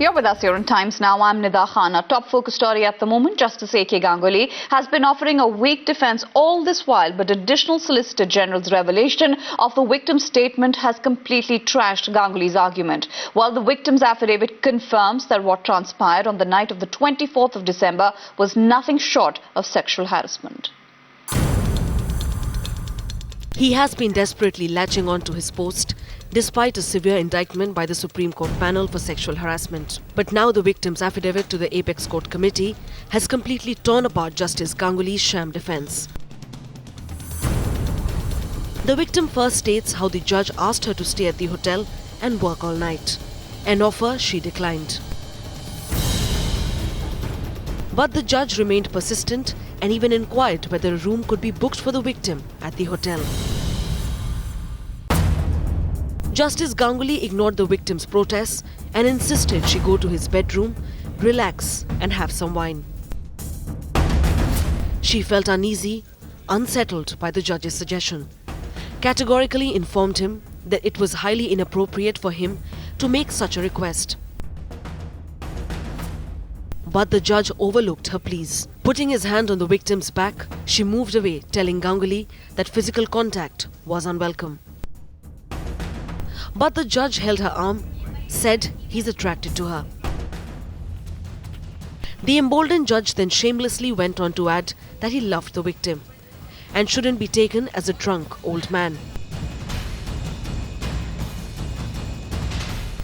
You're with us here on Times Now. I'm Nida Khan. Our top focus story at the moment, Justice A.K. Ganguly has been offering a weak defense all this while, but additional Solicitor General's revelation of the victim's statement has completely trashed Ganguly's argument. While the victim's affidavit confirms that what transpired on the night of the 24th of December was nothing short of sexual harassment. He has been desperately latching on to his post despite a severe indictment by the Supreme Court panel for sexual harassment. But now the victim's affidavit to the Apex Court Committee has completely torn apart Justice Ganguly's sham defense. The victim first states how the judge asked her to stay at the hotel and work all night, an offer she declined. But the judge remained persistent and even inquired whether a room could be booked for the victim at the hotel. Justice Ganguly ignored the victim's protests and insisted she go to his bedroom, relax and have some wine. She felt uneasy, unsettled by the judge's suggestion, categorically informed him that it was highly inappropriate for him to make such a request. But the judge overlooked her pleas. Putting his hand on the victim's back, she moved away, telling Ganguly that physical contact was unwelcome. But the judge held her arm, said he's attracted to her. The emboldened judge then shamelessly went on to add that he loved the victim and shouldn't be taken as a drunk old man.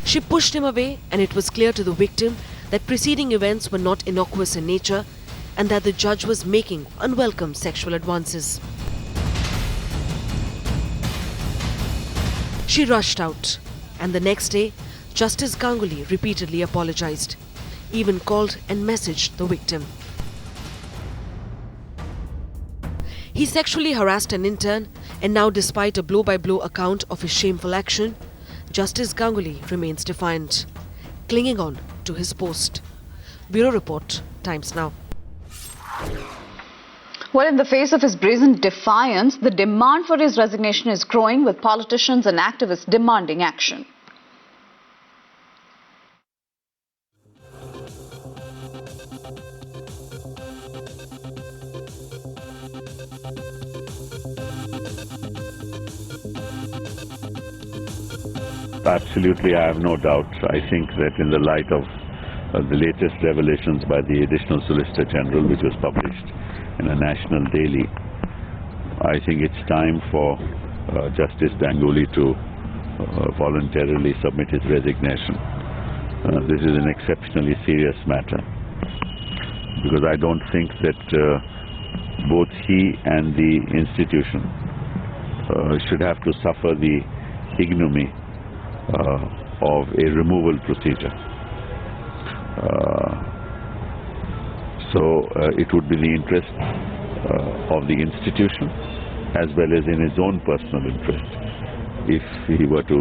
She pushed him away, and it was clear to the victim that preceding events were not innocuous in nature and that the judge was making unwelcome sexual advances. She rushed out, and the next day, Justice Ganguly repeatedly apologized, even called and messaged the victim. He sexually harassed an intern, and now despite a blow-by-blow account of his shameful action, Justice Ganguly remains defiant, clinging on to his post. Bureau Report, Times Now. Well, in the face of his brazen defiance, the demand for his resignation is growing, with politicians and activists demanding action. Absolutely, I have no doubt. I think that in the light of the latest revelations by the Additional Solicitor General, which was published in a national daily, I think it's time for Justice Ganguly to voluntarily submit his resignation. This is an exceptionally serious matter, because I don't think that both he and the institution should have to suffer the ignominy of a removal procedure. So it would be the interest of the institution as well as in his own personal interest if he were to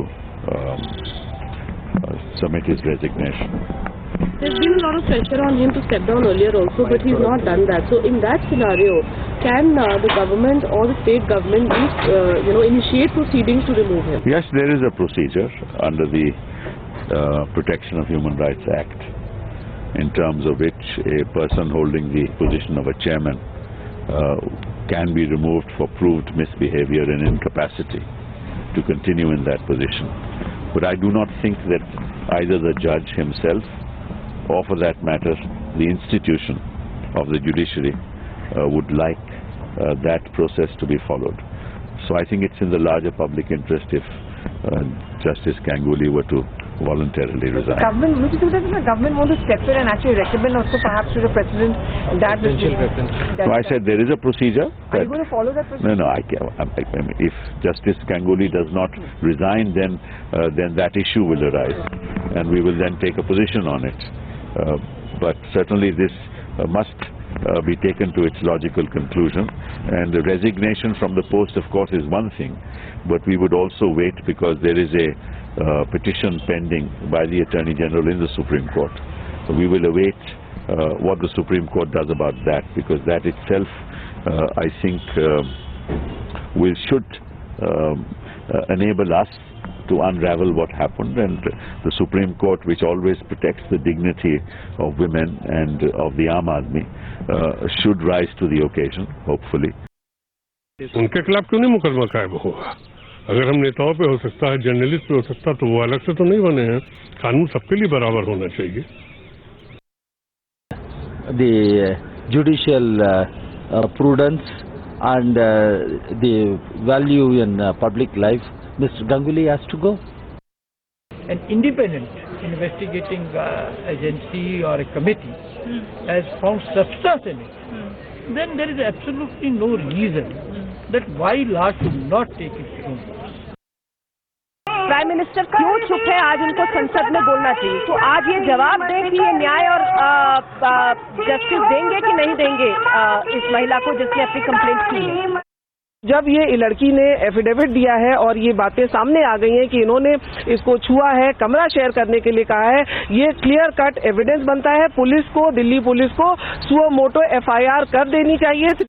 submit his resignation. There's been a lot of pressure on him to step down earlier also, but he's not done that. So in that scenario, can the government or the state government initiate proceedings to remove him? Yes, there is a procedure under the Protection of Human Rights Act, in terms of which a person holding the position of a chairman can be removed for proved misbehavior and incapacity to continue in that position. But I do not think that either the judge himself or, for that matter, the institution of the judiciary would like that process to be followed. So I think it's in the larger public interest if Justice Ganguly were to voluntarily resign. The government want to step in and actually recommend also perhaps to the president that So I said there is a procedure. Are you going to follow that procedure? No, I can't. If Justice Ganguly does not resign, then that issue will arise, and we will then take a position on it. But certainly this must be taken to its logical conclusion, and the resignation from the post, of course, is one thing, but we would also wait, because there is a petition pending by the Attorney General in the Supreme Court. So we will await what the Supreme Court does about that, because that itself, I think, should enable us to unravel what happened, and the Supreme Court, which always protects the dignity of women and of the Aam Aadmi, should rise to the occasion, hopefully. उनके खिलाफ क्यों नहीं मुकदमा कायम होगा? अगर हम नेताओं पे हो सकता है, जर्नलिस्ट पे हो सकता, तो वो अलग से तो नहीं बने हैं। कानून सबके लिए बराबर होना चाहिए। The judicial prudence and the value in public life, Mr. Ganguly has to go. An independent investigating agency or a committee has found substance in it, then there is absolutely no reason that why law should not take its own course. Prime minister क्यों चुप है? आज उनको संसद में बोलना चाहिए। तो आज ये जवाब दें कि ये न्याय और जस्टिस देंगे कि नहीं देंगे इस महिला को जिसने अपनी कंप्लेंट की है। जब ये लड़की ने एफिडेविट दिया है और ये बातें सामने आ गई हैं कि इन्होंने इसको छुआ है, कमरा शेयर करने के लिए कहा है, ये क्लियर कट एविडेंस बनता है। पुलिस को, दिल्ली पुलिस को सुओ मोटो FIR कर देनी चाहिए।